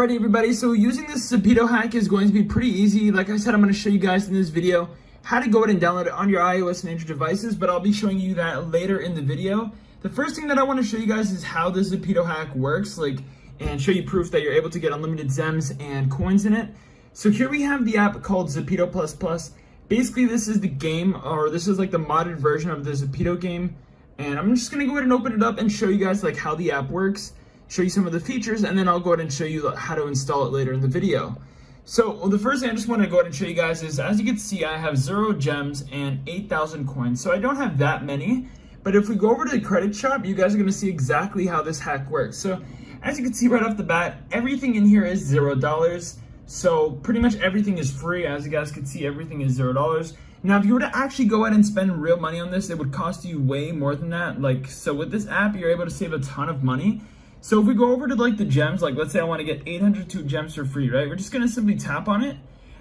Alrighty everybody, so using this Zepeto hack is going to be pretty easy. Like I said, I'm going to show you guys in this video how to go ahead and download it on your iOS and Android devices, but I'll be showing you that later in the video. The first thing that I want to show you guys is how the Zepeto hack works, and show you proof that you're able to get unlimited Zems and coins in it. So here we have the app called Zepeto++. Basically, this is the game, or this is like the modded version of the Zepeto game. And I'm just going to go ahead and open it up and show you guys like how the app works, show you some of the features, and then I'll go ahead and show you how to install it later in the video. So the first thing I just want to go ahead and show you guys is, as you can see, I have 0 gems and 8,000 coins. So I don't have that many, but if we go over to the credit shop, you guys are going to see exactly how this hack works. So as you can see right off the bat, everything in here is $0. So pretty much everything is free. As you guys can see, everything is $0. Now, if you were to actually go ahead and spend real money on this, it would cost you way more than that. So with this app, you're able to save a ton of money. So if we go over to the gems, let's say I want to get 802 gems for free, right? We're just going to simply tap on it,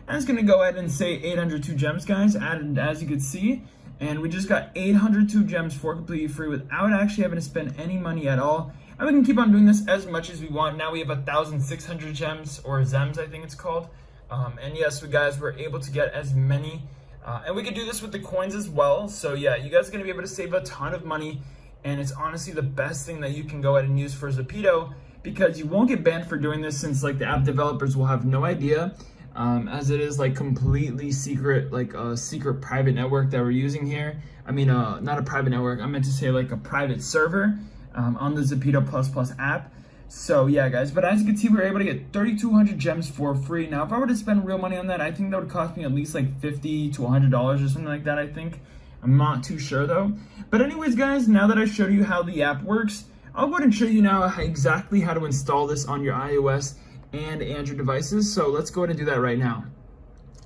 and it's going to go ahead and say 802 gems, guys, added as you can see. And we just got 802 gems for completely free without actually having to spend any money at all. And we can keep on doing this as much as we want. Now we have 1,600 gems, or Zems, I think it's called. And yes, guys, we're able to get as many. And we can do this with the coins as well. So yeah, you guys are going to be able to save a ton of money. And it's honestly the best thing that you can go ahead and use for Zepeto, because you won't get banned for doing this, since the app developers will have no idea, as it is completely secret, a secret private network that we're using here. I mean, not a private network, I meant to say a private server on the Zepeto++ app. So yeah, guys, but as you can see, we're able to get 3,200 gems for free. Now, if I were to spend real money on that, I think that would cost me at least $50 to $100 or something like that, I think. I'm not too sure though. But anyways, guys, now that I showed you how the app works, I'll go ahead and show you now exactly how to install this on your iOS and Android devices. So let's go ahead and do that right now.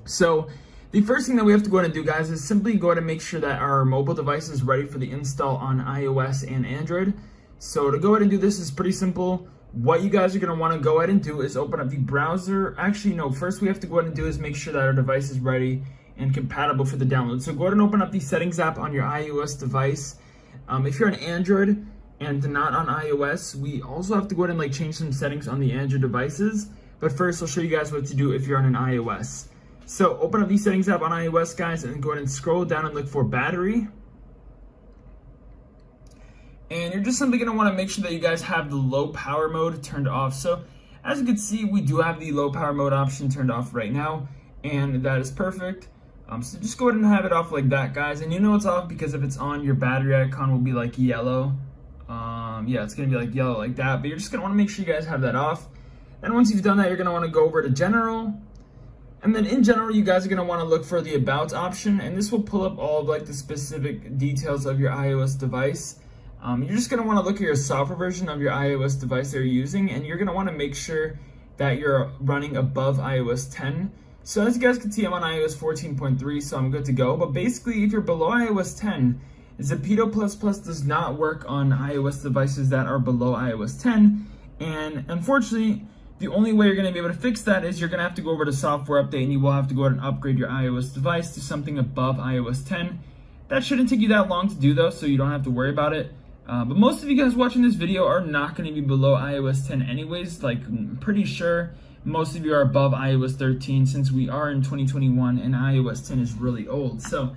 So the first thing that we have to go ahead and do, guys, is simply go ahead and make sure that our mobile device is ready for the install on iOS and Android. So to go ahead and do this is pretty simple. What you guys are going to want to go ahead and do is open up the browser. Actually, no, first we have to go ahead and do is make sure that our device is ready and compatible for the download. So go ahead and open up the settings app on your iOS device. If you're on Android and not on iOS, we also have to go ahead and change some settings on the Android devices. But first, I'll show you guys what to do if you're on an iOS. So open up the settings app on iOS, guys, and go ahead and scroll down and look for battery. And you're just simply going to want to make sure that you guys have the low power mode turned off. So as you can see, we do have the low power mode option turned off right now, and that is perfect. So just go ahead and have it off like that, guys. And you know it's off because if it's on, your battery icon will be yellow. Yeah, it's going to be yellow like that, but you're just going to want to make sure you guys have that off. And once you've done that, you're going to want to go over to general. And then in general, you guys are going to want to look for the about option, and this will pull up all of the specific details of your iOS device. You're just going to want to look at your software version of your iOS device that you're using, and you're going to want to make sure that you're running above iOS 10. So as you guys can see, I'm on iOS 14.3, so I'm good to go. But basically, if you're below iOS 10, Zepeto++ does not work on iOS devices that are below iOS 10. And unfortunately, the only way you're going to be able to fix that is you're going to have to go over to software update, and you will have to go ahead and upgrade your iOS device to something above iOS 10. That shouldn't take you that long to do though, so you don't have to worry about it. But most of you guys watching this video are not going to be below iOS 10 anyways. I'm pretty sure most of you are above iOS 13, since we are in 2021 and iOS 10 is really old. So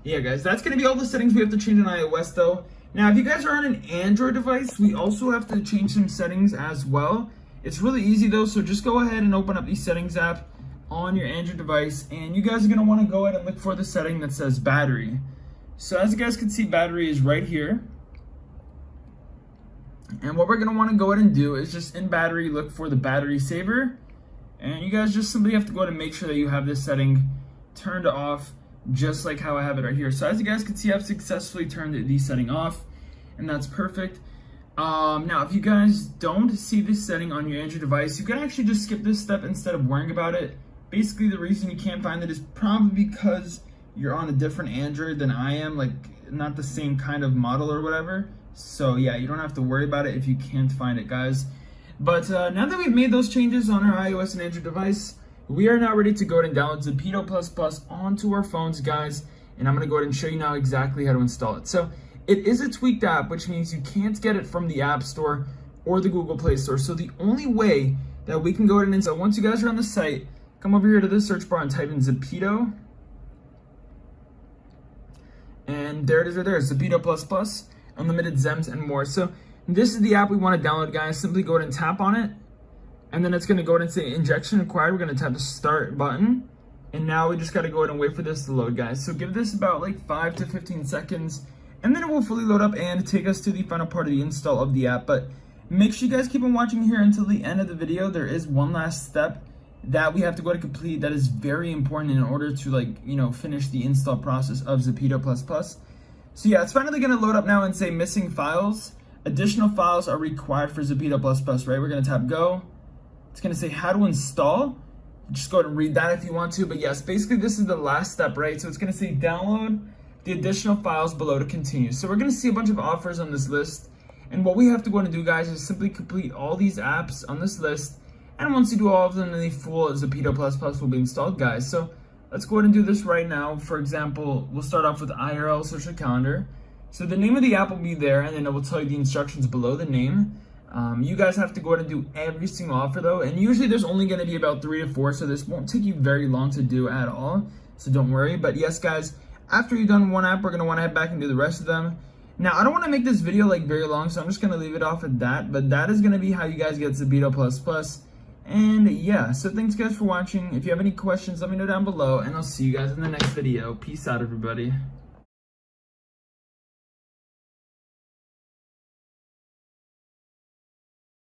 yeah, guys, that's going to be all the settings we have to change on iOS though. Now, if you guys are on an Android device, we also have to change some settings as well. It's really easy though, so just go ahead and open up the settings app on your Android device, and you guys are going to want to go ahead and look for the setting that says battery. So as you guys can see, battery is right here. And what we're going to want to go ahead and do is just in battery, look for the battery saver. And you guys just simply have to go ahead and make sure that you have this setting turned off, just like how I have it right here. So as you guys can see, I've successfully turned the setting off, and that's perfect. Now, if you guys don't see this setting on your Android device, you can actually just skip this step instead of worrying about it. Basically, the reason you can't find it is probably because you're on a different Android than I am, not the same kind of model or whatever. So yeah, you don't have to worry about it if you can't find it, guys. But now that we've made those changes on our iOS and Android device, we are now ready to go ahead and download Zepeto++ onto our phones, guys. And I'm going to go ahead and show you now exactly how to install it. So it is a tweaked app, which means you can't get it from the App Store or the Google Play Store. So the only way that we can go ahead and install. Once you guys are on the site, come over here to the search bar and type in Zepeto. And there it is right there, Zepeto++, Unlimited Zems, and more. So this is the app we want to download, guys. Simply go ahead and tap on it. And then it's going to go ahead and say injection required. We're going to tap the start button. And now we just got to go ahead and wait for this to load, guys. So give this about like 5 to 15 seconds. And then it will fully load up and take us to the final part of the install of the app. But make sure you guys keep on watching here until the end of the video. There is one last step that we have to go to complete that is very important in order to finish the install process of Zepeto++. So yeah, it's finally going to load up now and say missing files. Additional files are required for Zepeto++, right? We're going to tap go. It's going to say how to install. Just go ahead and read that if you want to. But yes, basically this is the last step, right? So it's going to say download the additional files below to continue. So we're going to see a bunch of offers on this list. And what we have to go ahead and do, guys, is simply complete all these apps on this list. And once you do all of them, then the full Zepeto++ will be installed, guys. So let's go ahead and do this right now. For example, we'll start off with IRL social calendar. So the name of the app will be there, and then it will tell you the instructions below the name. You guys have to go ahead and do every single offer though, and usually there's only going to be about 3 to 4, so this won't take you very long to do at all, so don't worry. But yes, guys, after you've done one app, we're going to want to head back and do the rest of them. Now, I don't want to make this video like very long, so I'm just going to leave it off at that, but that is going to be how you guys get Zepeto++. And yeah, so thanks guys for watching. If you have any questions, let me know down below, and I'll see you guys in the next video. Peace out, everybody.